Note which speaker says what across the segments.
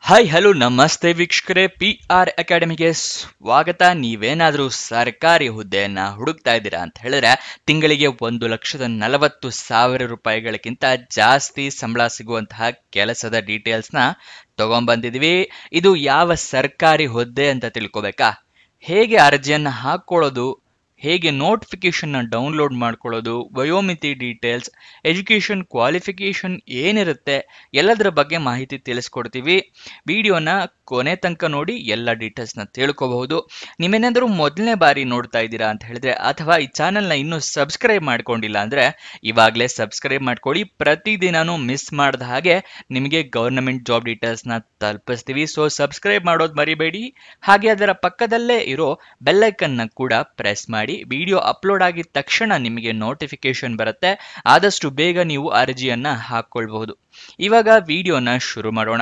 Speaker 1: Hi hello ನಮಸ್ತೆ ವೀಕ್ಷಕರೇ, PR ಅಕಾಡೆಮಿಗೆ ಸ್ವಾಗತ. ನೀವೇನಾದರೂ ಸರ್ಕಾರಿ ಹುದ್ದೆಯನ್ನ ಹುಡುಕ್ತಾ ಇದ್ದೀರಾ ಅಂತ ಹೇಳಿದ್ರೆ ತಿಂಗಳಿಗೆ 1,40,000 ರೂಪಾಯಿಗಳಕ್ಕಿಂತ ಜಾಸ್ತಿ ಸಂಬಳ ಸಿಗುವಂತಹ ಕೆಲಸದ ಡೀಟೇಲ್ಸ್ನ ತಗೊಂಡ್ಬಂದಿದ್ವಿ. ಇದು ಯಾವ ಸರ್ಕಾರಿ ಹುದ್ದೆ ಅಂತ ತಿಳ್ಕೊಬೇಕಾ? ಹೇಗೆ ಅರ್ಜಿಯನ್ನು ಹಾಕ್ಕೊಳ್ಳೋದು, ಹೇಗೆ ನೋಟಿಫಿಕೇಶನ್ನ ಡೌನ್ಲೋಡ್ ಮಾಡ್ಕೊಳ್ಳೋದು, ವಯೋಮಿತಿ ಡೀಟೇಲ್ಸ್, ಎಜುಕೇಷನ್ ಕ್ವಾಲಿಫಿಕೇಷನ್ ಏನಿರುತ್ತೆ ಎಲ್ಲದರ ಬಗ್ಗೆ ಮಾಹಿತಿ ತಿಳಿಸ್ಕೊಡ್ತೀವಿ. ವಿಡಿಯೋನ ಕೊನೆ ತನಕ ನೋಡಿ ಎಲ್ಲ ಡೀಟೇಲ್ಸ್ನ ತಿಳ್ಕೋಬಹುದು. ನೀವೇನಾದರೂ ಮೊದಲನೇ ಬಾರಿ ನೋಡ್ತಾ ಇದ್ದೀರಾ ಅಂತ ಹೇಳಿದ್ರೆ ಅಥವಾ ಈ ಚಾನಲ್ನ ಇನ್ನೂ ಸಬ್ಸ್ಕ್ರೈಬ್ ಮಾಡ್ಕೊಂಡಿಲ್ಲ ಅಂದರೆ ಇವಾಗಲೇ ಸಬ್ಸ್ಕ್ರೈಬ್ ಮಾಡ್ಕೊಳ್ಳಿ. ಪ್ರತಿದಿನನೂ ಮಿಸ್ ಮಾಡಿದ ಹಾಗೆ ನಿಮಗೆ ಗವರ್ನಮೆಂಟ್ ಜಾಬ್ ಡೀಟೇಲ್ಸ್ನ ತಲುಪಿಸ್ತೀವಿ. ಸೊ ಸಬ್ಸ್ಕ್ರೈಬ್ ಮಾಡೋದು ಮರಿಬೇಡಿ. ಹಾಗೆ ಅದರ ಪಕ್ಕದಲ್ಲೇ ಇರೋ ಬೆಲ್ಲೈಕನ್ನ ಕೂಡ ಪ್ರೆಸ್ ಮಾಡಿ. ವಿಡಿಯೋ ಅಪ್ಲೋಡ್ ಆಗಿದ ತಕ್ಷಣ ನಿಮಗೆ ನೋಟಿಫಿಕೇಶನ್ ಬರುತ್ತೆ. ಆದಷ್ಟು ಬೇಗ ನೀವು ಅರ್ಜಿಯನ್ನ ಹಾಕ್ಕೊಳ್ಬಹುದು. ಇವಾಗ ವಿಡಿಯೋನ ಶುರು ಮಾಡೋಣ.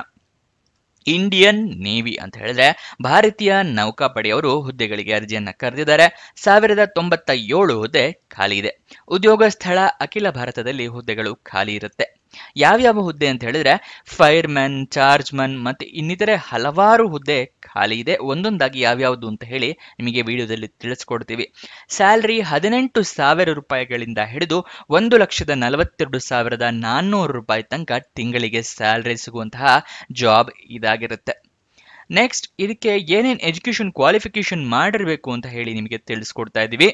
Speaker 1: ಇಂಡಿಯನ್ ನೇವಿ ಅಂತ ಹೇಳಿದ್ರೆ ಭಾರತೀಯ ನೌಕಾಪಡೆಯವರು ಹುದ್ದೆಗಳಿಗೆ ಅರ್ಜಿಯನ್ನ ಕರೆದಿದ್ದಾರೆ. 1097 ಹುದ್ದೆ ಖಾಲಿ ಇದೆ. ಉದ್ಯೋಗ ಸ್ಥಳ ಅಖಿಲ ಭಾರತದಲ್ಲಿ ಹುದ್ದೆಗಳು ಖಾಲಿ ಇರುತ್ತೆ. ಯಾವ್ಯಾವ ಹುದ್ದೆ ಅಂತ ಹೇಳಿದ್ರೆ ಫೈರ್ಮನ್, ಚಾರ್ಜ್ಮನ್ ಮತ್ತೆ ಇನ್ನಿತರೆ ಹಲವಾರು ಹುದ್ದೆ ಖಾಲಿ ಇದೆ. ಒಂದೊಂದಾಗಿ ಯಾವ್ಯಾವುದು ಅಂತ ಹೇಳಿ ನಿಮಗೆ ವಿಡಿಯೋದಲ್ಲಿ ತಿಳಿಸ್ಕೊಡ್ತೀವಿ. ಸ್ಯಾಲ್ರಿ 18,000 ರೂಪಾಯಿಗಳಿಂದ ಹಿಡಿದು 1,42,400 ರೂಪಾಯಿ ತನಕ ತಿಂಗಳಿಗೆ ಸ್ಯಾಲ್ರಿ ಸಿಗುವಂತಹ ಜಾಬ್ ಇದಾಗಿರುತ್ತೆ. ನೆಕ್ಸ್ಟ್, ಇದಕ್ಕೆ ಏನೇನು ಎಜುಕೇಶನ್ ಕ್ವಾಲಿಫಿಕೇಶನ್ ಮಾಡಿರಬೇಕು ಅಂತ ಹೇಳಿ ನಿಮಗೆ ತಿಳಿಸ್ಕೊಡ್ತಾ ಇದ್ದೀವಿ.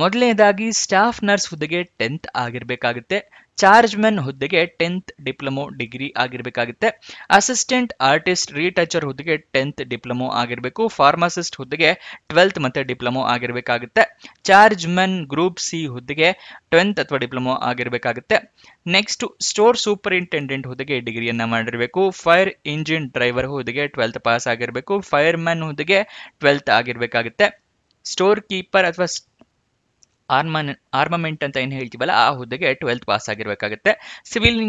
Speaker 1: ಮೊದಲನೇದಾಗಿ ಸ್ಟಾಫ್ ನರ್ಸ್ ಹುದ್ದೆಗೆ 10th ಆಗಿರಬೇಕಾಗುತ್ತೆ. ಚಾರ್ಜ್ಮನ್ ಹುದ್ದೆಗೆ 10th ಡಿಪ್ಲೊಮೊ ಡಿಗ್ರಿ ಆಗಿರಬೇಕಾಗುತ್ತೆ. ಅಸಿಸ್ಟೆಂಟ್ ಆರ್ಟಿಸ್ಟ್ ರೀಟಚರ್ ಹುದ್ದೆಗೆ 10th ಡಿಪ್ಲೊಮೊ ಆಗಿರಬೇಕು. ಫಾರ್ಮಸಿಸ್ಟ್ ಹುದ್ದೆಗೆ 12th ಮತ್ತೆ ಡಿಪ್ಲೊಮೊ ಆಗಿರಬೇಕಾಗುತ್ತೆ. ಚಾರ್ಜ್ಮನ್ ಗ್ರೂಪ್ ಸಿ ಹುದ್ದೆಗೆ 10th ಅಥವಾ ಡಿಪ್ಲೊಮೊ ಆಗಿರಬೇಕಾಗುತ್ತೆ. ನೆಕ್ಸ್ಟ್, ಸ್ಟೋರ್ ಸೂಪರಿಂಟೆಂಡೆಂಟ್ ಹುದ್ದೆಗೆ ಡಿಗ್ರಿಯನ್ನ ಮಾಡಿರಬೇಕು. ಫೈರ್ ಇಂಜಿನ್ ಡ್ರೈವರ್ ಹುದ್ದೆಗೆ 12th ಪಾಸ್ ಆಗಿರಬೇಕು. ಫೈರ್ಮನ್ ಹುದ್ದೆಗೆ 12th ಆಗಿರಬೇಕಾಗುತ್ತೆ. ಸ್ಟೋರ್ ಕೀಪರ್ ಅಥವಾ ಆರ್ಮಮೆಂಟ್ ಅಂತ ಏನು ಹೇಳ್ತೀವಲ್ಲ ಆ ಹುದ್ದೆಗೆ 12th ಪಾಸ್ ಆಗಿರಬೇಕಾಗುತ್ತೆ. Civil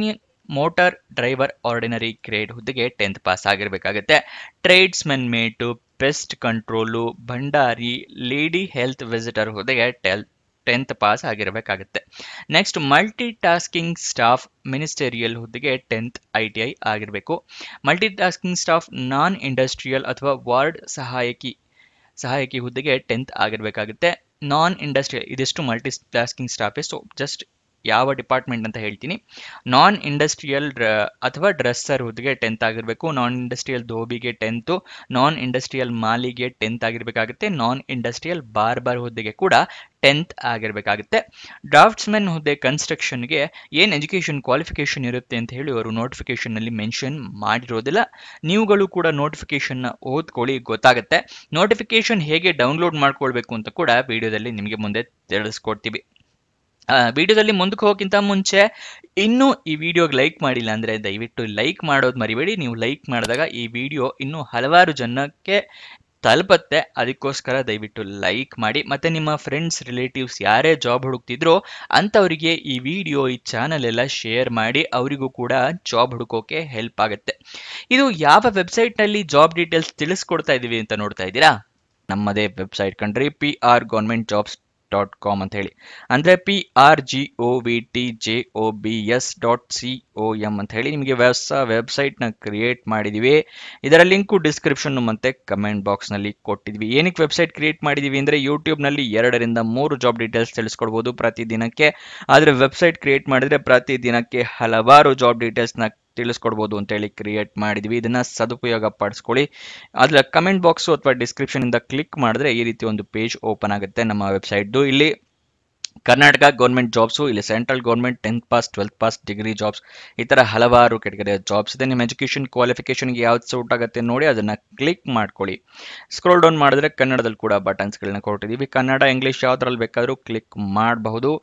Speaker 1: motor driver ordinary grade ಹುದ್ದೆಗೆ 10th ಪಾಸ್ ಆಗಿರಬೇಕಾಗುತ್ತೆ. ಟ್ರೇಡ್ಸ್ಮನ್ ಮೇಟು, ಪೆಸ್ಟ್ ಕಂಟ್ರೋಲು, ಭಂಡಾರಿ, ಲೇಡಿ ಹೆಲ್ತ್ ವಿಸಿಟರ್ ಹುದ್ದೆಗೆ 10th ಪಾಸ್ ಆಗಿರಬೇಕಾಗುತ್ತೆ. Next, multi tasking staff ministerial ಹುದ್ದೆಗೆ 10th ITI ಆಗಿರಬೇಕು. Multi tasking staff non industrial ಅಥವಾ ವಾರ್ಡ್ ಸಹಾಯಕಿ ಹುದ್ದೆಗೆ 10th ಆಗಿರಬೇಕಾಗುತ್ತೆ. ನಾನ್ ಇಂಡಸ್ಟ್ರಿಯಲ್ ಇದಿಷ್ಟು multi tasking staff. So just ಯಾವ ಡಿಪಾರ್ಟ್ಮೆಂಟ್ ಅಂತ ಹೇಳ್ತೀನಿ. ನಾನ್ ಇಂಡಸ್ಟ್ರಿಯಲ್ ಅಥವಾ ಡ್ರೆಸ್ಸರ್ ಹುದ್ದೆಗೆ 10th ಆಗಿರಬೇಕು. ನಾನ್ ಇಂಡಸ್ಟ್ರಿಯಲ್ ಧೋಬಿಗೆ 10th, ನಾನ್ ಇಂಡಸ್ಟ್ರಿಯಲ್ ಮಾಲಿಗೆ 10th ಆಗಿರಬೇಕಾಗುತ್ತೆ. ನಾನ್ ಇಂಡಸ್ಟ್ರಿಯಲ್ ಬಾರ್ಬರ್ ಹುದ್ದೆಗೆ ಕೂಡ 10th ಆಗಿರಬೇಕಾಗುತ್ತೆ. ಡ್ರಾಫ್ಟ್ಸ್ಮನ್ ಹುದ್ದೆ ಕನ್ಸ್ಟ್ರಕ್ಷನ್ಗೆ ಏನು ಎಜುಕೇಷನ್ ಕ್ವಾಲಿಫಿಕೇಶನ್ ಇರುತ್ತೆ ಅಂತ ಹೇಳಿ ಅವರು ನೋಟಿಫಿಕೇಶನ್ನಲ್ಲಿ ಮೆನ್ಷನ್ ಮಾಡಿರೋದಿಲ್ಲ. ನೀವುಗಳು ಕೂಡ ನೋಟಿಫಿಕೇಶನ್ನ ಓದ್ಕೊಳ್ಳಿ, ಗೊತ್ತಾಗುತ್ತೆ. ನೋಟಿಫಿಕೇಶನ್ ಹೇಗೆ ಡೌನ್ಲೋಡ್ ಮಾಡ್ಕೊಳ್ಬೇಕು ಅಂತ ಕೂಡ ವಿಡಿಯೋದಲ್ಲಿ ನಿಮಗೆ ಮುಂದೆ ತಿಳಿಸ್ಕೊಡ್ತೀವಿ. ವಿಡಿಯೋದಲ್ಲಿ ಮುಂದಕ್ಕೆ ಹೋಗೋಕ್ಕಿಂತ ಮುಂಚೆ ಇನ್ನೂ ಈ ವಿಡಿಯೋಗೆ ಲೈಕ್ ಮಾಡಿಲ್ಲ ಅಂದರೆ ದಯವಿಟ್ಟು ಲೈಕ್ ಮಾಡೋದು ಮರಿಬೇಡಿ. ನೀವು ಲೈಕ್ ಮಾಡಿದಾಗ ಈ ವಿಡಿಯೋ ಇನ್ನೂ ಹಲವಾರು ಜನಕ್ಕೆ ತಲುಪತ್ತೆ. ಅದಕ್ಕೋಸ್ಕರ ದಯವಿಟ್ಟು ಲೈಕ್ ಮಾಡಿ. ಮತ್ತು ನಿಮ್ಮ ಫ್ರೆಂಡ್ಸ್ ರಿಲೇಟಿವ್ಸ್ ಯಾರೇ ಜಾಬ್ ಹುಡುಕ್ತಿದ್ರೋ ಅಂಥವರಿಗೆ ಈ ವಿಡಿಯೋ, ಈ ಚಾನಲ್ ಎಲ್ಲ ಶೇರ್ ಮಾಡಿ. ಅವರಿಗೂ ಕೂಡ ಜಾಬ್ ಹುಡುಕೋಕೆ ಹೆಲ್ಪ್ ಆಗುತ್ತೆ. ಇದು ಯಾವ ವೆಬ್ಸೈಟ್ನಲ್ಲಿ ಜಾಬ್ ಡೀಟೇಲ್ಸ್ ತಿಳಿಸ್ಕೊಡ್ತಾ ಇದ್ದೀವಿ ಅಂತ ನೋಡ್ತಾ ಇದ್ದೀರಾ? ನಮ್ಮದೇ ವೆಬ್ಸೈಟ್ ಕಣ್ರಿ, prgovernmentjobs.com ಅಂತ ಹೇಳಿ. ಅಂದರೆ prgovtjobs.com ಅಂತ ಹೇಳಿ ನಿಮಗೆ ಹೊಸ ವೆಬ್ಸೈಟ್ನ ಕ್ರಿಯೇಟ್ ಮಾಡಿದ್ದೀವಿ. ಇದರ ಲಿಂಕು ಡಿಸ್ಕ್ರಿಪ್ಷನ್ ಮತ್ತು ಕಮೆಂಟ್ ಬಾಕ್ಸ್ನಲ್ಲಿ ಕೊಟ್ಟಿದ್ವಿ. ಏನಕ್ಕೆ ವೆಬ್ಸೈಟ್ ಕ್ರಿಯೇಟ್ ಮಾಡಿದ್ದೀವಿ ಅಂದರೆ ಯೂಟ್ಯೂಬ್ನಲ್ಲಿ 2 ರಿಂದ 3 ಜಾಬ್ ಡೀಟೇಲ್ಸ್ ತಿಳಿಸ್ಕೊಡ್ಬೋದು ಪ್ರತಿದಿನಕ್ಕೆ. ಆದರೆ ವೆಬ್ಸೈಟ್ ಕ್ರಿಯೇಟ್ ಮಾಡಿದರೆ ಪ್ರತಿದಿನಕ್ಕೆ ಹಲವಾರು ಜಾಬ್ ಡೀಟೇಲ್ಸ್ನ ತಿಳಿಸ್ಕೊಡ್ಬೋದು ಅಂತೇಳಿ ಕ್ರಿಯೇಟ್ ಮಾಡಿದ್ವಿ. ಇದನ್ನ ಸದುಪಯೋಗ ಪಡಿಸ್ಕೊಳ್ಳಿ. ಅದರ ಕಮೆಂಟ್ ಬಾಕ್ಸು ಅಥವಾ ಡಿಸ್ಕ್ರಿಪ್ಷನ್ ಇಂದ ಕ್ಲಿಕ್ ಮಾಡಿದ್ರೆ ಈ ರೀತಿ ಒಂದು ಪೇಜ್ ಓಪನ್ ಆಗುತ್ತೆ ನಮ್ಮ ವೆಬ್ಸೈಟ್ದು. ಇಲ್ಲಿ ಕರ್ನಾಟಕ ಗೌರ್ಮೆಂಟ್ ಜಾಬ್ಸು, ಇಲ್ಲಿ central government 10th pass 12th pass degree jobs, ಈ ಥರ ಹಲವಾರು ಕೆಟಗರಿಯ ಜಾಬ್ಸ್ ಇದೆ. ನಿಮ್ಮ ಎಜುಕೇಷನ್ ಕ್ವಾಲಿಫಿಕೇಷನ್ಗೆ ಯಾವ್ದು ಸೂಟ್ ಆಗುತ್ತೆ ನೋಡಿ ಅದನ್ನು ಕ್ಲಿಕ್ ಮಾಡ್ಕೊಳ್ಳಿ. ಸ್ಕ್ರೋಲ್ ಡೌನ್ ಮಾಡಿದ್ರೆ ಕನ್ನಡದಲ್ಲಿ ಕೂಡ ಬಟನ್ಸ್ಗಳನ್ನ ಕೊಟ್ಟಿದ್ದೀವಿ. ಕನ್ನಡ, ಇಂಗ್ಲೀಷ್ ಯಾವುದ್ರಲ್ಲಿ ಬೇಕಾದರೂ ಕ್ಲಿಕ್ ಮಾಡಬಹುದು.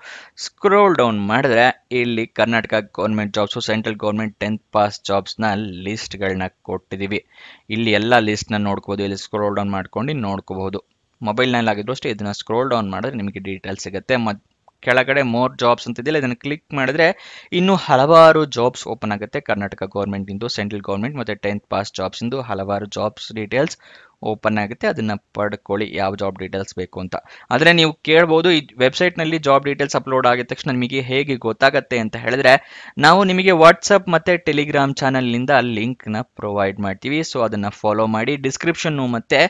Speaker 1: ಸ್ಕ್ರೋಲ್ ಡೌನ್ ಮಾಡಿದ್ರೆ ಇಲ್ಲಿ Karnataka government jobs, central government 10th pass ಜಾಬ್ಸ್ನ ಲಿಸ್ಟ್ಗಳನ್ನ ಕೊಟ್ಟಿದ್ದೀವಿ. ಇಲ್ಲಿ ಎಲ್ಲ ಲಿಸ್ಟ್ನ ನೋಡ್ಕೋಬೋದು. ಇಲ್ಲಿ ಸ್ಕ್ರೋಲ್ ಡೌನ್ ಮಾಡ್ಕೊಂಡು ನೋಡ್ಕೋಬಹುದು. ಮೊಬೈಲ್ನಲ್ಲಿ ಆಗಿದ್ರು ಅಷ್ಟೇ ಇದನ್ನು ಸ್ಕ್ರೋಲ್ ಡೌನ್ ಮಾಡಿದ್ರೆ ನಿಮಗೆ ಡೀಟೇಲ್ಸ್ ಸಿಗುತ್ತೆ. ಕೆಳಗಡೆ ಮೋರ್ ಜಾಬ್ಸ್ ಅಂತಿದೆಯಲ್ಲ, ಇದನ್ನು ಕ್ಲಿಕ್ ಮಾಡಿದ್ರೆ ಇನ್ನೂ ಹಲವಾರು ಜಾಬ್ಸ್ ಓಪನ್ ಆಗುತ್ತೆ. ಕರ್ನಾಟಕ ಗೌರ್ಮೆಂಟ್ ಇಂದು, ಸೆಂಟ್ರಲ್ ಗೌರ್ಮೆಂಟ್ ಮತ್ತು 10th ಪಾಸ್ ಜಾಬ್ಸ್ ಇಂದು ಹಲವಾರು ಜಾಬ್ಸ್ ಡೀಟೇಲ್ಸ್ ಓಪನ್ ಆಗುತ್ತೆ, ಅದನ್ನ ಪಡ್ಕೊಳ್ಳಿ ಯಾವ ಜಾಬ್ ಡೀಟೇಲ್ಸ್ ಬೇಕು ಅಂತ. ಆದರೆ ನೀವು ಕೇಳ್ಬೋದು, ಈ ವೆಬ್ಸೈಟ್ನಲ್ಲಿ ಜಾಬ್ ಡೀಟೇಲ್ಸ್ ಅಪ್ಲೋಡ್ ಆಗಿದ ತಕ್ಷಣ ನಿಮಗೆ ಹೇಗೆ ಗೊತ್ತಾಗತ್ತೆ ಅಂತ ಹೇಳಿದ್ರೆ, ನಾವು ನಿಮಗೆ ವಾಟ್ಸಪ್ ಮತ್ತು ಟೆಲಿಗ್ರಾಮ್ ಚಾನಲ್ನಿಂದ ಲಿಂಕ್ನ ಪ್ರೊವೈಡ್ ಮಾಡ್ತೀವಿ. ಸೊ ಅದನ್ನು ಫಾಲೋ ಮಾಡಿ. ಡಿಸ್ಕ್ರಿಪ್ಷನ್ನು ಮತ್ತು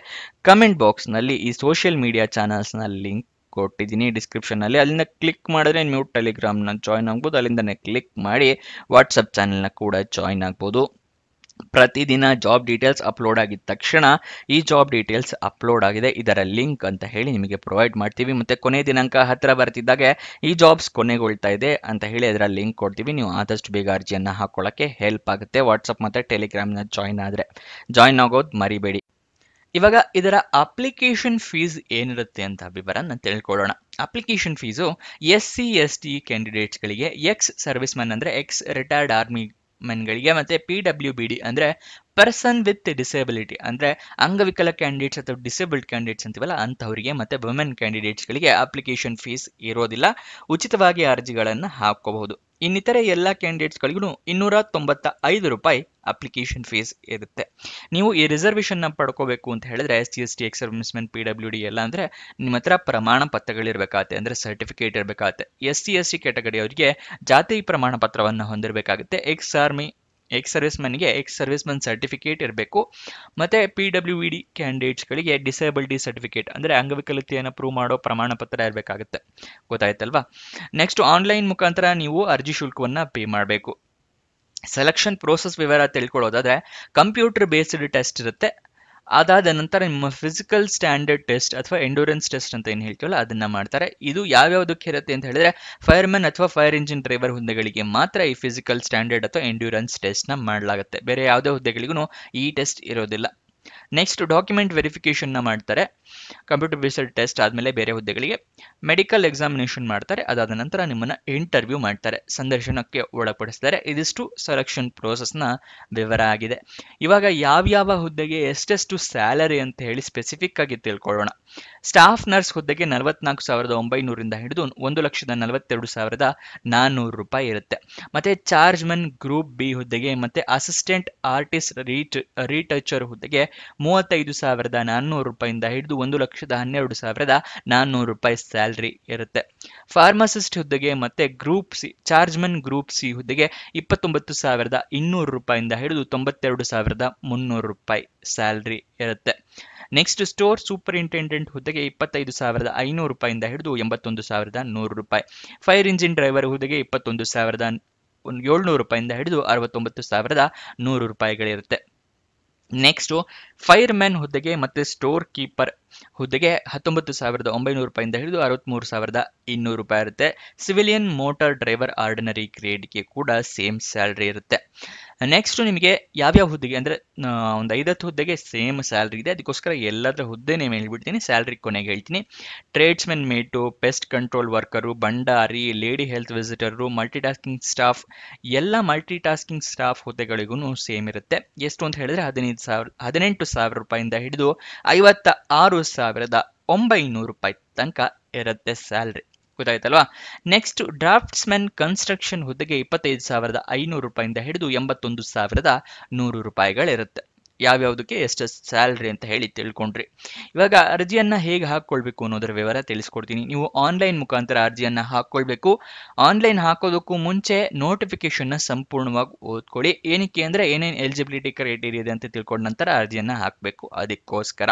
Speaker 1: ಕಮೆಂಟ್ ಬಾಕ್ಸ್ನಲ್ಲಿ ಈ ಸೋಷಿಯಲ್ ಮೀಡಿಯಾ ಚಾನಲ್ಸ್ನ ಲಿಂಕ್ ಕೊಟ್ಟಿದ್ದೀನಿ ಡಿಸ್ಕ್ರಿಪ್ಷನ್ನಲ್ಲಿ. ಅಲ್ಲಿಂದ ಕ್ಲಿಕ್ ಮಾಡಿದ್ರೆ ನೀವು ಟೆಲಿಗ್ರಾಮ್ನ ಜಾಯ್ನ್ ಆಗ್ಬೋದು, ಅಲ್ಲಿಂದನೇ ಕ್ಲಿಕ್ ಮಾಡಿ ವಾಟ್ಸಪ್ ಚಾನಲ್ನ ಕೂಡ ಜಾಯ್ನ್ ಆಗ್ಬೋದು. ಪ್ರತಿದಿನ ಜಾಬ್ ಡೀಟೇಲ್ಸ್ ಅಪ್ಲೋಡ್ ಆಗಿದ ತಕ್ಷಣ ಈ ಜಾಬ್ ಡೀಟೇಲ್ಸ್ ಅಪ್ಲೋಡ್ ಆಗಿದೆ, ಇದರ ಲಿಂಕ್ ಅಂತ ಹೇಳಿ ನಿಮಗೆ ಪ್ರೊವೈಡ್ ಮಾಡ್ತೀವಿ. ಮತ್ತು ಕೊನೆ ದಿನಾಂಕ ಹತ್ತಿರ ಬರ್ತಿದ್ದಾಗೆ ಈ ಜಾಬ್ಸ್ ಕೊನೆಗೊಳ್ತಾ ಇದೆ ಅಂತ ಹೇಳಿ ಅದರ ಲಿಂಕ್ ಕೊಡ್ತೀವಿ. ನೀವು ಆದಷ್ಟು ಬೇಗ ಅರ್ಜಿಯನ್ನು ಹಾಕೊಳ್ಳೋಕ್ಕೆ ಹೆಲ್ಪ್ ಆಗುತ್ತೆ. ವಾಟ್ಸಪ್ ಮತ್ತು ಟೆಲಿಗ್ರಾಮ್ನ ಜಾಯ್ನ್ ಆಗೋದು ಮರಿಬೇಡಿ. ಇವಾಗ ಇದರ ಅಪ್ಲಿಕೇಶನ್ ಫೀಸ್ ಏನಿರುತ್ತೆ ಅಂತ ವಿವರನ ತಿಳ್ಕೊಳ್ಳೋಣ. ಅಪ್ಲಿಕೇಶನ್ ಫೀಸು SC/ST ಕ್ಯಾಂಡಿಡೇಟ್ಸ್ಗಳಿಗೆ, ಎಕ್ಸ್ ಸರ್ವಿಸ್ ಮ್ಯಾನ್ ಅಂದರೆ ಎಕ್ಸ್ ರಿಟೈರ್ಡ್ ಆರ್ಮಿ ಮೆನ್ಗಳಿಗೆ, ಮತ್ತು PWBD ಅಂದರೆ ಪರ್ಸನ್ ವಿತ್ ಡಿಸೇಬಿಲಿಟಿ ಅಂದರೆ ಅಂಗವಿಕಲ ಕ್ಯಾಂಡಿಡೇಟ್ಸ್ ಅಥವಾ ಡಿಸೇಬಲ್ಡ್ ಕ್ಯಾಂಡಿಡೇಟ್ಸ್ ಅಂತೀವಲ್ಲ ಅಂಥವರಿಗೆ, ಮತ್ತು ವುಮೆನ್ ಕ್ಯಾಂಡಿಡೇಟ್ಸ್ಗಳಿಗೆ ಅಪ್ಲಿಕೇಶನ್ ಫೀಸ್ ಇರೋದಿಲ್ಲ. ಉಚಿತವಾಗಿ ಅರ್ಜಿಗಳನ್ನು ಹಾಕೋಬಹುದು. ಇನ್ನಿತರೆ ಎಲ್ಲ ಕ್ಯಾಂಡಿಡೇಟ್ಸ್ಗಳಿಗೂ 295 ರೂಪಾಯಿ ಅಪ್ಲಿಕೇಶನ್ ಫೀಸ್ ಇರುತ್ತೆ. ನೀವು ಈ ರಿಸರ್ವೇಷನ್ನ ಪಡ್ಕೋಬೇಕು ಅಂತ ಹೇಳಿದ್ರೆ SC/ST X service men PWD ಎಲ್ಲ ಅಂದರೆ ನಿಮ್ಮ ಹತ್ರ ಪ್ರಮಾಣ ಪತ್ರಗಳಿರಬೇಕಾಗತ್ತೆ, ಅಂದರೆ ಸರ್ಟಿಫಿಕೇಟ್ ಇರಬೇಕಾಗತ್ತೆ. SC/ST ಕ್ಯಾಟಗರಿ ಅವರಿಗೆ ಜಾತಿ ಪ್ರಮಾಣ ಪತ್ರವನ್ನು ಹೊಂದಿರಬೇಕಾಗುತ್ತೆ. ಎಕ್ಸ್ ಸರ್ವಿಸ್ ಮೆನ್ಗೆ ಎಕ್ಸ್ ಸರ್ವಿಸ್ ಮೆನ್ ಸರ್ಟಿಫಿಕೇಟ್ ಇರಬೇಕು. ಮತ್ತು PWD ಕ್ಯಾಂಡಿಡೇಟ್ಸ್ಗಳಿಗೆ ಡಿಸೇಬಿಲಿಟಿ ಸರ್ಟಿಫಿಕೇಟ್ ಅಂದರೆ ಅಂಗವಿಕಲತೆಯನ್ನು ಪ್ರೂವ್ ಮಾಡೋ ಪ್ರಮಾಣ ಪತ್ರ ಇರಬೇಕಾಗುತ್ತೆ. ಗೊತ್ತಾಯ್ತಲ್ವಾ? ನೆಕ್ಸ್ಟ್, ಆನ್ಲೈನ್ ಮುಖಾಂತರ ನೀವು ಅರ್ಜಿ ಶುಲ್ಕವನ್ನು ಪೇ ಮಾಡಬೇಕು. ಸೆಲೆಕ್ಷನ್ ಪ್ರೋಸೆಸ್ ವಿವರ ತಿಳ್ಕೊಳ್ಳೋದಾದ್ರೆ, ಕಂಪ್ಯೂಟರ್ ಬೇಸ್ಡ್ ಟೆಸ್ಟ್ ಇರುತ್ತೆ. ಅದಾದ ನಂತರ ನಿಮ್ಮ ಫಿಸಿಕಲ್ ಸ್ಟ್ಯಾಂಡರ್ಡ್ ಟೆಸ್ಟ್ ಅಥವಾ ಎಂಡೂರೆನ್ಸ್ ಟೆಸ್ಟ್ ಅಂತ ಏನು ಹೇಳ್ತೀವಲ್ಲ ಅದನ್ನ ಮಾಡ್ತಾರೆ. ಇದು ಯಾವ್ಯಾವುದಕ್ಕೆ ಇರುತ್ತೆ ಅಂತ ಹೇಳಿದ್ರೆ, ಫೈರ್ಮನ್ ಅಥವಾ ಫೈರ್ ಇಂಜಿನ್ ಡ್ರೈವರ್ ಹುದ್ದೆಗಳಿಗೆ ಮಾತ್ರ ಈ ಫಿಸಿಕಲ್ ಸ್ಟ್ಯಾಂಡರ್ಡ್ ಅಥವಾ ಎಂಡ್ಯೂರೆನ್ಸ್ ಟೆಸ್ಟ್ನ ಮಾಡಲಾಗುತ್ತೆ. ಬೇರೆ ಯಾವುದೇ ಹುದ್ದೆಗಳಿಗೂ ಈ ಟೆಸ್ಟ್ ಇರೋದಿಲ್ಲ. ನೆಕ್ಸ್ಟ್, ಡಾಕ್ಯುಮೆಂಟ್ ವೆರಿಫಿಕೇಷನ್ನ ಮಾಡ್ತಾರೆ. ಕಂಪ್ಯೂಟರ್ ಬೇಸ್ಡ್ ಟೆಸ್ಟ್ ಆದಮೇಲೆ ಬೇರೆ ಹುದ್ದೆಗಳಿಗೆ ಮೆಡಿಕಲ್ ಎಕ್ಸಾಮಿನೇಷನ್ ಮಾಡ್ತಾರೆ. ಅದಾದ ನಂತರ ನಿಮ್ಮನ್ನು ಇಂಟರ್ವ್ಯೂ ಮಾಡ್ತಾರೆ, ಸಂದರ್ಶನಕ್ಕೆ ಒಳಪಡಿಸ್ತಾರೆ. ಇದಿಷ್ಟು ಸೆಲೆಕ್ಷನ್ ಪ್ರೋಸೆಸ್ನ ವಿವರ ಆಗಿದೆ. ಇವಾಗ ಯಾವ್ಯಾವ ಹುದ್ದೆಗೆ ಎಷ್ಟೆಷ್ಟು ಸ್ಯಾಲರಿ ಅಂತ ಹೇಳಿ ಸ್ಪೆಸಿಫಿಕ್ ಆಗಿ ತಿಳ್ಕೊಳ್ಳೋಣ. ಸ್ಟಾಫ್ ನರ್ಸ್ ಹುದ್ದೆಗೆ 44,900ರಿಂದ ಹಿಡಿದು 1,42,400 ರೂಪಾಯಿ ಇರುತ್ತೆ. ಮತ್ತೆ ಚಾರ್ಜ್ ಮನ್ ಗ್ರೂಪ್ ಬಿ ಹುದ್ದೆಗೆ ಮತ್ತೆ ಅಸಿಸ್ಟೆಂಟ್ ಆರ್ಟಿಸ್ಟ್ ರೀಟಚರ್ ಹುದ್ದೆಗೆ 35,400 ರೂಪಾಯಿಂದ ಹಿಡಿದು 1,12,400 ರೂಪಾಯಿ ಸ್ಯಾಲರಿ ಇರುತ್ತೆ. ಫಾರ್ಮಸಿಸ್ಟ್ ಹುದ್ದೆಗೆ ಮತ್ತೆ group C charge Mann group C ಹುದ್ದೆಗೆ 29,200 ರೂಪಾಯಿಂದ ಹಿಡಿದು 92,300 ರೂಪಾಯಿ ಸ್ಯಾಲರಿ ಇರುತ್ತೆ. ನೆಕ್ಸ್ಟ್, ಸ್ಟೋರ್ ಸೂಪರಿಂಟೆಂಡೆಂಟ್ ಹುದ್ದೆಗೆ 25,500 ರೂಪಾಯಿಂದ ಹಿಡಿದು 81,100 ರೂಪಾಯಿ. ಫೈರ್ ಇಂಜಿನ್ ಡ್ರೈವರ್ ಹುದ್ದೆಗೆ 21,700 ರೂಪಾಯಿಂದ ಹಿಡಿದು 69,100 ರೂಪಾಯಿಗಳಿರುತ್ತೆ. ನೆಕ್ಸ್ಟ್, ಫೈರ್ ಮ್ಯಾನ್ ಹುದ್ದೆಗೆ ಮತ್ತೆ ಸ್ಟೋರ್ ಕೀಪರ್ ಹುದ್ದೆಗೆ 19,900 ರೂಪಾಯಿಂದ ಹಿಡಿದು 63,200 ರೂಪಾಯಿ ಇರುತ್ತೆ. ಸಿವಿಲಿಯನ್ ಮೋಟಾರ್ ಡ್ರೈವರ್ ಆರ್ಡಿನರಿ ಗ್ರೇಡ್ಗೆ ಕೂಡ ಸೇಮ್ ಸ್ಯಾಲ್ರಿ ಇರುತ್ತೆ. ನೆಕ್ಸ್ಟ್, ನಿಮಗೆ ಯಾವ್ಯಾವ ಹುದ್ದೆಗೆ ಅಂದರೆ ಒಂದು 5 ಹುದ್ದೆಗೆ ಸೇಮ್ ಸ್ಯಾಲ್ರಿ ಇದೆ. ಅದಕ್ಕೋಸ್ಕರ ಎಲ್ಲದರ ಹುದ್ದೆ ನೇಮ್ ಹೇಳ್ಬಿಡ್ತೀನಿ, ಸ್ಯಾಲ್ರಿ ಕೊನೆಗೆ ಹೇಳ್ತೀನಿ. Tradesmen mate, pest control worker, ಭಂಡಾರಿ, lady health visitor, multitasking staff, ಎಲ್ಲ ಮಲ್ಟಿಟಾಸ್ಕಿಂಗ್ ಸ್ಟಾಫ್ ಹುದ್ದೆಗಳಿಗೂ ಸೇಮ್ ಇರುತ್ತೆ. ಎಷ್ಟು ಅಂತ ಹೇಳಿದ್ರೆ 18,000 ರೂಪಾಯಿಂದ ಹಿಡಿದು 56,900 ರೂಪಾಯಿ ತನಕ ಇರುತ್ತೆ ಸ್ಯಾಲ್ರಿ. ಗೊತ್ತಾಯ್ತಲ್ವಾ? ನೆಕ್ಸ್ಟ್, ಡ್ರಾಫ್ಟ್ಸ್ ಮೆನ್ ಕನ್ಸ್ಟ್ರಕ್ಷನ್ ಹುದ್ದೆಗೆ 25,500 ರೂಪಾಯಿಂದ ಹಿಡಿದು 81,100 ರೂಪಾಯಿಗಳಿರುತ್ತೆ. ಯಾವ್ಯಾವುದಕ್ಕೆ ಎಷ್ಟು ಸ್ಯಾಲ್ರಿ ಅಂತ ಹೇಳಿ ತಿಳ್ಕೊಂಡ್ರಿ. ಇವಾಗ ಅರ್ಜಿಯನ್ನ ಹೇಗೆ ಹಾಕ್ಕೊಳ್ಬೇಕು ಅನ್ನೋದರ ವಿವರ ತಿಳಿಸ್ಕೊಡ್ತೀನಿ. ನೀವು ಆನ್ಲೈನ್ ಮುಖಾಂತರ ಅರ್ಜಿಯನ್ನ ಹಾಕ್ಕೊಳ್ಬೇಕು. ಆನ್ಲೈನ್ ಹಾಕೋದಕ್ಕೂ ಮುಂಚೆ ನೋಟಿಫಿಕೇಶನ್ನ ಸಂಪೂರ್ಣವಾಗಿ ಓದ್ಕೊಳ್ಳಿ. ಏನಕ್ಕೆ ಅಂದರೆ ಏನೇನು ಎಲಿಜಿಬಿಲಿಟಿ ಕ್ರೈಟೀರಿಯಾ ಇದೆ ಅಂತ ತಿಳ್ಕೊಂಡ ನಂತರ ಅರ್ಜಿಯನ್ನ ಹಾಕಬೇಕು, ಅದಕ್ಕೋಸ್ಕರ.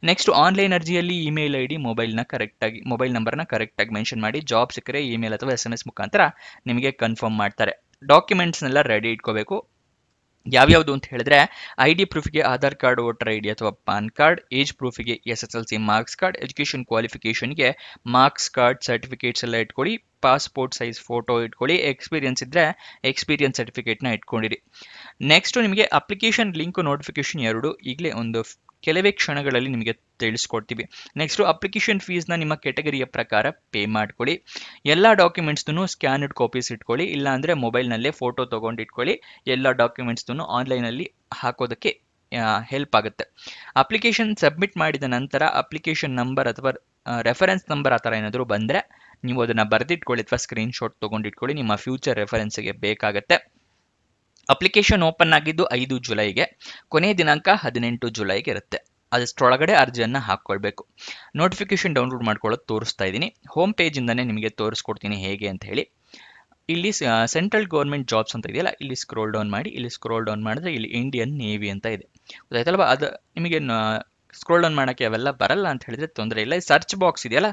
Speaker 1: ನೆಕ್ಸ್ಟ್, ಆನ್ಲೈನ್ ಅರ್ಜಿಯಲ್ಲಿ ಇಮೇಲ್ ID, ಮೊಬೈಲ್ ನಂಬರ್ನ ಕರೆಕ್ಟಾಗಿ ಮೆನ್ಷನ್ ಮಾಡಿ. ಜಾಬ್ ಸಿಕ್ಕರೆ ಇಮೇಲ್ ಅಥವಾ SMS ಮುಖಾಂತರ ನಿಮಗೆ ಕನ್ಫರ್ಮ್ ಮಾಡ್ತಾರೆ. ಡಾಕ್ಯುಮೆಂಟ್ಸ್ನೆಲ್ಲ ರೆಡಿ ಇಟ್ಕೋಬೇಕು. ಯಾವ್ಯಾವುದು ಅಂತ ಹೇಳಿದ್ರೆ, ID ಪ್ರೂಫ್ಗೆ ಆಧಾರ್ ಕಾರ್ಡ್, ವೋಟರ್ ID ಅಥವಾ ಪಾನ್ ಕಾರ್ಡ್, ಏಜ್ ಪ್ರೂಫಿಗೆ SSLC ಮಾರ್ಕ್ಸ್ ಕಾರ್ಡ್, ಎಜುಕೇಷನ್ ಕ್ವಾಲಿಫಿಕೇಷನ್ಗೆ ಮಾರ್ಕ್ಸ್ ಕಾರ್ಡ್, ಸರ್ಟಿಫಿಕೇಟ್ಸ್ ಎಲ್ಲ ಇಟ್ಕೊಳ್ಳಿ. ಪಾಸ್ಪೋರ್ಟ್ ಸೈಜ್ ಫೋಟೋ ಇಟ್ಕೊಳ್ಳಿ. ಎಕ್ಸ್ಪೀರಿಯನ್ಸ್ ಇದ್ದರೆ ಎಕ್ಸ್ಪೀರಿಯನ್ಸ್ ಸರ್ಟಿಫಿಕೇಟ್ನ ಇಟ್ಕೊಂಡಿರಿ. ನೆಕ್ಸ್ಟ್, ನಿಮಗೆ ಅಪ್ಲಿಕೇಶನ್ ಲಿಂಕ್ ನೋಟಿಫಿಕೇಶನ್ ಎರಡು ಈಗಲೇ ಒಂದು ಕೆಲವೇ ಕ್ಷಣಗಳಲ್ಲಿ ನಿಮಗೆ ತಿಳಿಸ್ಕೊಡ್ತೀವಿ. ನೆಕ್ಸ್ಟ್, ಅಪ್ಲಿಕೇಶನ್ ಫೀಸ್ನ ನಿಮ್ಮ ಕೆಟಗರಿಯ ಪ್ರಕಾರ ಪೇ ಮಾಡ್ಕೊಳ್ಳಿ. ಎಲ್ಲ ಡಾಕ್ಯುಮೆಂಟ್ಸ್ನು ಸ್ಕ್ಯಾನ್ಡ್ ಕಾಪೀಸ್ ಇಟ್ಕೊಳ್ಳಿ, ಇಲ್ಲಾಂದರೆ ಮೊಬೈಲ್ನಲ್ಲೇ ಫೋಟೋ ತೊಗೊಂಡು ಇಟ್ಕೊಳ್ಳಿ. ಎಲ್ಲ ಡಾಕ್ಯುಮೆಂಟ್ಸ್ನು ಆನ್ಲೈನಲ್ಲಿ ಹಾಕೋದಕ್ಕೆ ಹೆಲ್ಪ್ ಆಗುತ್ತೆ. ಅಪ್ಲಿಕೇಶನ್ ಸಬ್ಮಿಟ್ ಮಾಡಿದ ನಂತರ ಅಪ್ಲಿಕೇಶನ್ ನಂಬರ್ ಅಥವಾ ರೆಫರೆನ್ಸ್ ನಂಬರ್ ಆ ಥರ ಏನಾದರೂ ಬಂದರೆ ನೀವು ಅದನ್ನು ಬರೆದಿಟ್ಕೊಳ್ಳಿ ಅಥವಾ ಸ್ಕ್ರೀನ್ಶಾಟ್ ತೊಗೊಂಡಿಟ್ಕೊಳ್ಳಿ, ನಿಮ್ಮ ಫ್ಯೂಚರ್ ರೆಫರೆನ್ಸ್ಗೆ ಬೇಕಾಗುತ್ತೆ. ಅಪ್ಲಿಕೇಶನ್ ಓಪನ್ ಆಗಿದ್ದು 5 ಜುಲೈಗೆ, ಕೊನೆಯ ದಿನಾಂಕ 18 ಜುಲೈಗೆ ಇರುತ್ತೆ. ಅದಷ್ಟರೊಳಗಡೆ ಅರ್ಜಿಯನ್ನು ಹಾಕ್ಕೊಳ್ಬೇಕು. ನೋಟಿಫಿಕೇಶನ್ ಡೌನ್ಲೋಡ್ ಮಾಡ್ಕೊಳ್ಳೋದು ತೋರಿಸ್ತಾ ಇದ್ದೀನಿ. ಹೋಮ್ ಪೇಜಿಂದನೇ ನಿಮಗೆ ತೋರಿಸ್ಕೊಡ್ತೀನಿ ಹೇಗೆ ಅಂತ ಹೇಳಿ. ಇಲ್ಲಿ ಸೆಂಟ್ರಲ್ ಗೌರ್ಮೆಂಟ್ ಜಾಬ್ಸ್ ಅಂತ ಇದೆಯಲ್ಲ, ಇಲ್ಲಿ ಸ್ಕ್ರೋಲ್ ಡೌನ್ ಮಾಡಿ. ಇಲ್ಲಿ ಸ್ಕ್ರೋಲ್ ಡೌನ್ ಮಾಡಿದ್ರೆ ಇಲ್ಲಿ ಇಂಡಿಯನ್ ನೇವಿ ಅಂತ ಇದೆ, ಗೊತ್ತಾಯ್ತಲ್ವಾ? ಅದು ನಿಮಗೆ ಸ್ಕ್ರೋಲ್ ಡೌನ್ ಮಾಡೋಕ್ಕೆ ಅವೆಲ್ಲ ಬರಲ್ಲ ಅಂತ ಹೇಳಿದ್ರೆ ತೊಂದರೆ ಇಲ್ಲ. ಸರ್ಚ್ ಬಾಕ್ಸ್ ಇದೆಯಲ್ಲ,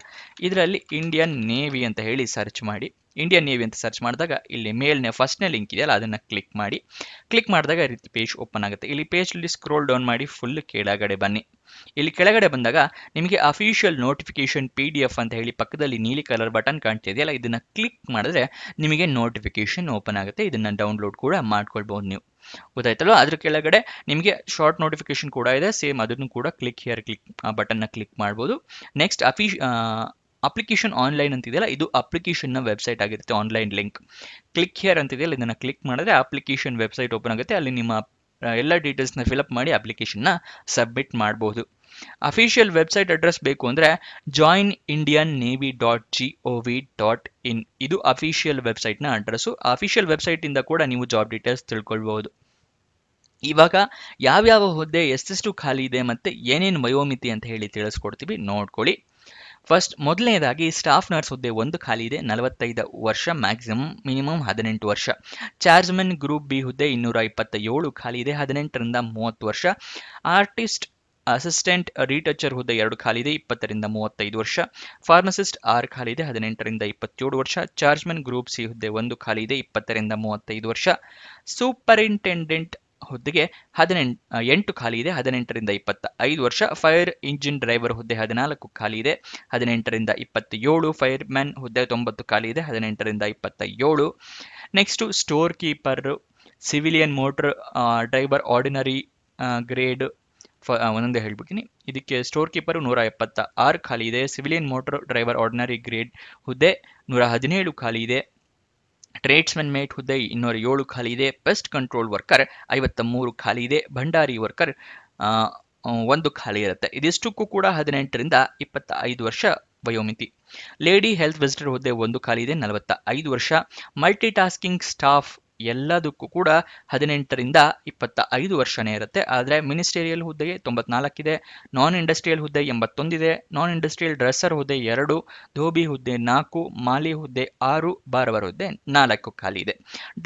Speaker 1: ಇದರಲ್ಲಿ ಇಂಡಿಯನ್ ನೇವಿ ಅಂತ ಹೇಳಿ ಸರ್ಚ್ ಮಾಡಿ. ಇಂಡಿಯನ್ ನೇವಿ ಅಂತ ಸರ್ಚ್ ಮಾಡಿದಾಗ ಇಲ್ಲಿ ಮೇಲ್ನೇ ಫಸ್ಟ್ನೇ ಲಿಂಕ್ ಇದೆಯಲ್ಲ, ಅದನ್ನು ಕ್ಲಿಕ್ ಮಾಡಿ. ಕ್ಲಿಕ್ ಮಾಡಿದಾಗ ಈ ರೀತಿ ಪೇಜ್ ಓಪನ್ ಆಗುತ್ತೆ. ಇಲ್ಲಿ ಪೇಜಲ್ಲಿ ಸ್ಕ್ರೋಲ್ ಡೌನ್ ಮಾಡಿ ಫುಲ್ ಕೆಳಗಡೆ ಬನ್ನಿ. ಇಲ್ಲಿ ಕೆಳಗಡೆ ಬಂದಾಗ ನಿಮಗೆ ಅಫಿಷಿಯಲ್ ನೋಟಿಫಿಕೇಶನ್ PDF ಅಂತ ಹೇಳಿ ಪಕ್ಕದಲ್ಲಿ ನೀಲಿ ಕಲರ್ ಬಟನ್ ಕಾಣ್ತಿದೆಯಲ್ಲ, ಇದನ್ನ ಕ್ಲಿಕ್ ಮಾಡಿದ್ರೆ ನಿಮಗೆ ನೋಟಿಫಿಕೇಶನ್ ಓಪನ್ ಆಗುತ್ತೆ. ಇದನ್ನ ಡೌನ್ಲೋಡ್ ಕೂಡ ಮಾಡ್ಕೊಳ್ಬಹುದು ನೀವು, ಗೊತ್ತಾಯ್ತಲ್ವ? ಅದ್ರ ಕೆಳಗಡೆ ನಿಮಗೆ ಶಾರ್ಟ್ ನೋಟಿಫಿಕೇಶನ್ ಕೂಡ ಇದೆ, ಸೇಮ್ ಅದನ್ನು ಕೂಡ ಕ್ಲಿಕ್ ಬಟನ್ನ ಕ್ಲಿಕ್ ಮಾಡ್ಬೋದು. ನೆಕ್ಸ್ಟ್ ಅಪ್ಲಿಕೇಶನ್ ಆನ್ಲೈನ್ ಅಂತಿದೆಯಲ್ಲ, ಇದು ಅಪ್ಲಿಕೇಶನ್ನ ವೆಬ್ಸೈಟ್ ಆಗಿರುತ್ತೆ. ಆನ್ಲೈನ್ ಲಿಂಕ್ ಕ್ಲಿಕ್ ಹಿಯರ್ ಅಂತಿದೆಯಲ್ಲ, ಇದನ್ನು ಕ್ಲಿಕ್ ಮಾಡಿದ್ರೆ ಅಪ್ಲಿಕೇಶನ್ ವೆಬ್ಸೈಟ್ ಓಪನ್ ಆಗುತ್ತೆ. ಅಲ್ಲಿ ನಿಮ್ಮ ಎಲ್ಲ ಡೀಟೇಲ್ಸ್ನ ಫಿಲಪ್ ಮಾಡಿ ಅಪ್ಲಿಕೇಶನ್ನ ಸಬ್ಮಿಟ್ ಮಾಡ್ಬೋದು. ಅಫಿಷಿಯಲ್ ವೆಬ್ಸೈಟ್ ಅಡ್ರೆಸ್ ಬೇಕು ಅಂದರೆ joinindiannavy.gov.in ಇದು ಅಫಿಷಿಯಲ್ ವೆಬ್ಸೈಟ್ನ ಅಡ್ರೆಸ್ಸು. ಅಫಿಷಿಯಲ್ ವೆಬ್ಸೈಟಿಂದ ಕೂಡ ನೀವು ಜಾಬ್ ಡೀಟೇಲ್ಸ್ ತಿಳ್ಕೊಳ್ಬಹುದು. ಇವಾಗ ಯಾವ್ಯಾವ ಹುದ್ದೆ ಎಷ್ಟೆಷ್ಟು ಖಾಲಿ ಇದೆ ಮತ್ತು ಏನೇನು ವಯೋಮಿತಿ ಅಂತ ಹೇಳಿ ತಿಳಿಸ್ಕೊಡ್ತೀವಿ, ನೋಡ್ಕೊಳ್ಳಿ. ಫಸ್ಟ್ ಮೊದಲನೇದಾಗಿ ಸ್ಟಾಫ್ ನರ್ಸ್ ಹುದ್ದೆ 1 ಖಾಲಿ ಇದೆ, 45 ವರ್ಷ ಮ್ಯಾಕ್ಸಿಮಮ್, ಮಿನಿಮಮ್ 18 ವರ್ಷ. ಚಾರ್ಜ್ಮನ್ ಗ್ರೂಪ್ ಬಿ ಹುದ್ದೆ 227 ಖಾಲಿ ಇದೆ, 18ರಿಂದ 30 ವರ್ಷ. ಆರ್ಟಿಸ್ಟ್ ಅಸಿಸ್ಟೆಂಟ್ ರೀಟಚರ್ ಹುದ್ದೆ 2 ಖಾಲಿ ಇದೆ, 20ರಿಂದ 35 ವರ್ಷ. ಫಾರ್ಮಸಿಸ್ಟ್ 6 ಖಾಲಿ ಇದೆ, 18ರಿಂದ 27 ವರ್ಷ. ಚಾರ್ಜ್ಮನ್ ಗ್ರೂಪ್ ಸಿ ಹುದ್ದೆ 1 ಖಾಲಿ ಇದೆ, 20ರಿಂದ 35 ವರ್ಷ. ಸೂಪರಿಂಟೆಂಡೆಂಟ್ ಹುದ್ದೆಗೆ 8 ಖಾಲಿ ಇದೆ, 18ರಿಂದ 25 ವರ್ಷ. ಫೈರ್ ಇಂಜಿನ್ ಡ್ರೈವರ್ ಹುದ್ದೆ 14 ಖಾಲಿ ಇದೆ, 18ರಿಂದ 27. ಫೈರ್ ಮ್ಯಾನ್ ಹುದ್ದೆ 9 ಖಾಲಿ ಇದೆ, 18ರಿಂದ 27. Next store keeper, civilian motor driver ordinary grade ಒಂದೊಂದೇ ಹೇಳ್ಬಿಡ್ತೀನಿ. ಇದಕ್ಕೆ ಸ್ಟೋರ್ ಕೀಪರ್ 176 ಖಾಲಿ ಇದೆ, civilian motor driver ordinary grade ಹುದ್ದೆ 117 ಖಾಲಿ ಇದೆ. ಟ್ರೇಡ್ಸ್ಮನ್ ಮೇಟ್ ಹುದ್ದೆ 207 ಖಾಲಿ ಇದೆ. ಪೆಸ್ಟ್ ಕಂಟ್ರೋಲ್ ವರ್ಕರ್ 53 ಖಾಲಿ ಇದೆ. ಭಂಡಾರಿ ವರ್ಕರ್ 1 ಖಾಲಿ ಇರುತ್ತೆ. ಇದಿಷ್ಟಕ್ಕೂ ಕೂಡ 18ರಿಂದ 25 ವರ್ಷ ವಯೋಮಿತಿ. ಲೇಡಿ ಹೆಲ್ತ್ ವಿಸಿಟರ್ ಹುದ್ದೆ 1 ಖಾಲಿ ಇದೆ, 45 ವರ್ಷ. ಮಲ್ಟಿ ಟಾಸ್ಕಿಂಗ್ ಸ್ಟಾಫ್ ಎಲ್ಲದಕ್ಕೂ ಕೂಡ 18ರಿಂದ 25 ವರ್ಷನೇ ಇರುತ್ತೆ. ಆದರೆ ಮಿನಿಸ್ಟೇರಿಯಲ್ ಹುದ್ದೆಗೆ 94 ಇದೆ, ನಾನ್ ಇಂಡಸ್ಟ್ರಿಯಲ್ ಹುದ್ದೆ 81 ಇದೆ, ನಾನ್ ಇಂಡಸ್ಟ್ರಿಯಲ್ ಡ್ರೆಸ್ಸರ್ ಹುದ್ದೆ 2, ಧೋಬಿ ಹುದ್ದೆ 4, ಮಾಲಿ ಹುದ್ದೆ 6, ಬಾರ್ಬರ್ ಹುದ್ದೆ 4 ಖಾಲಿ ಇದೆ.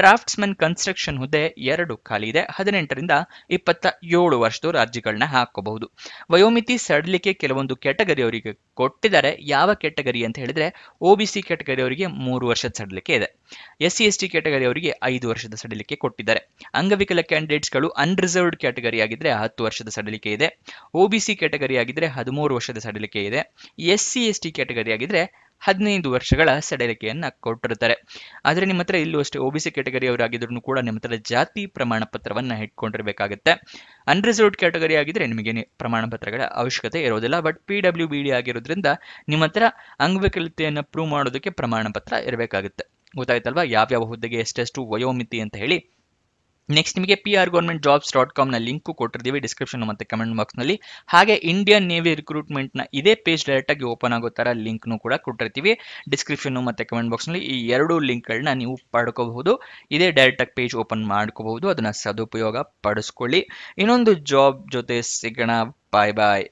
Speaker 1: ಡ್ರಾಫ್ಟ್ಸ್ಮನ್ ಕನ್ಸ್ಟ್ರಕ್ಷನ್ ಹುದ್ದೆ 2 ಖಾಲಿ ಇದೆ, 18ರಿಂದ 27 ವರ್ಷದವರು ಅರ್ಜಿಗಳನ್ನ ಹಾಕಬಹುದು. ವಯೋಮಿತಿ ಸಡಿಲಿಕೆ ಕೆಲವೊಂದು ಕ್ಯಾಟಗರಿಯವರಿಗೆ ಕೊಟ್ಟಿದ್ದಾರೆ. ಯಾವ ಕ್ಯಾಟಗರಿ ಅಂತ ಹೇಳಿದ್ರೆ OBC ಕ್ಯಾಟಗರಿಯವರಿಗೆ 3 ವರ್ಷದ ಸಡಿಲಿಕೆ ಇದೆ, SC/ST ಕ್ಯಾಟಗರಿಯವರಿಗೆ 5 ವರ್ಷದ ಸಡಿಲಿಕೆ ಕೊಟ್ಟಿದ್ದಾರೆ. ಅಂಗವಿಕಲ ಕ್ಯಾಂಡಿಡೇಟ್ಸ್ಗಳು ಅನ್ರಿಸರ್ವ್ಡ್ ಕ್ಯಾಟಗರಿ ಆಗಿದ್ರೆ 10 ವರ್ಷದ ಸಡಿಲಿಕೆ ಇದೆ. OBC ಕ್ಯಾಟಗರಿ ಆಗಿದ್ರೆ 13 ವರ್ಷದ ಸಡಿಲಿಕೆ ಇದೆ. SC/ST ಕ್ಯಾಟಗರಿ ಆಗಿದ್ರೆ 15 ವರ್ಷಗಳ ಸಡಿಲಿಕೆಯನ್ನ ಕೊಟ್ಟಿರ್ತಾರೆ. ಆದರೆ ನಿಮ್ಮ ಹತ್ರ ಇಲ್ಲೂ ಅಷ್ಟೇ OBC ಕ್ಯಾಟಗರಿಯವರಾಗಿದ್ರು ಕೂಡ ನಿಮ್ಮ ಹತ್ರ ಜಾತಿ ಪ್ರಮಾಣ ಪತ್ರವನ್ನ ಇಟ್ಕೊಂಡಿರ್ಬೇಕಾಗುತ್ತೆ. ಅನ್ರಿಸರ್ವ್ಡ್ ಕ್ಯಾಟಗರಿ ಆಗಿದ್ರೆ ನಿಮಗೆ ಪ್ರಮಾಣ ಪತ್ರಗಳ ಅವಶ್ಯಕತೆ ಇರೋದಿಲ್ಲ. ಬಟ್ PWBD ಆಗಿರೋದ್ರಿಂದ ನಿಮ್ಮ ಹತ್ರ ಅಂಗವಿಕಲತೆಯನ್ನು ಪ್ರೂವ್ ಮಾಡೋದಕ್ಕೆ ಪ್ರಮಾಣ ಪತ್ರ ಇರಬೇಕಾಗುತ್ತೆ. ಗೊತ್ತಾಯ್ತಲ್ವಾ ಯಾವ್ಯಾವ ಹುದ್ದೆಗೆ ಎಷ್ಟೆಷ್ಟು ವಯೋಮಿತಿ ಅಂತ ಹೇಳಿ. ನೆಕ್ಸ್ಟ್ ನಿಮಗೆ prgovernmentjobs.com ನ ಲಿಂಕು ಕೊಟ್ಟಿರ್ತೀವಿ ಡಿಸ್ಕ್ರಿಪ್ಷನ್ ಮತ್ತು ಕಮೆಂಟ್ ಬಾಕ್ಸ್ನಲ್ಲಿ. ಹಾಗೆ ಇಂಡಿಯನ್ ನೇವಿ ರಿಕ್ರೂಟ್ಮೆಂಟ್ನ ಇದೇ ಪೇಜ್ ಡೈರೆಕ್ಟಾಗಿ ಓಪನ್ ಆಗೋ ಥರ ಲಿಂಕ್ನು ಕೂಡ ಕೊಟ್ಟಿರ್ತೀವಿ ಡಿಸ್ಕ್ರಿಪ್ಷನ್ ಮತ್ತು ಕಮೆಂಟ್ ಬಾಕ್ಸ್ನಲ್ಲಿ. ಈ 2 ಲಿಂಕ್ಗಳನ್ನ ನೀವು ಪಡ್ಕೋಬಹುದು. ಇದೇ ಡೈರೆಕ್ಟಾಗಿ ಪೇಜ್ ಓಪನ್ ಮಾಡ್ಕೋಬಹುದು. ಅದನ್ನು ಸದುಪಯೋಗ ಪಡಿಸ್ಕೊಳ್ಳಿ. ಇನ್ನೊಂದು ಜಾಬ್ ಜೊತೆ ಸಿಗೋಣ. ಬಾಯ್ ಬಾಯ್.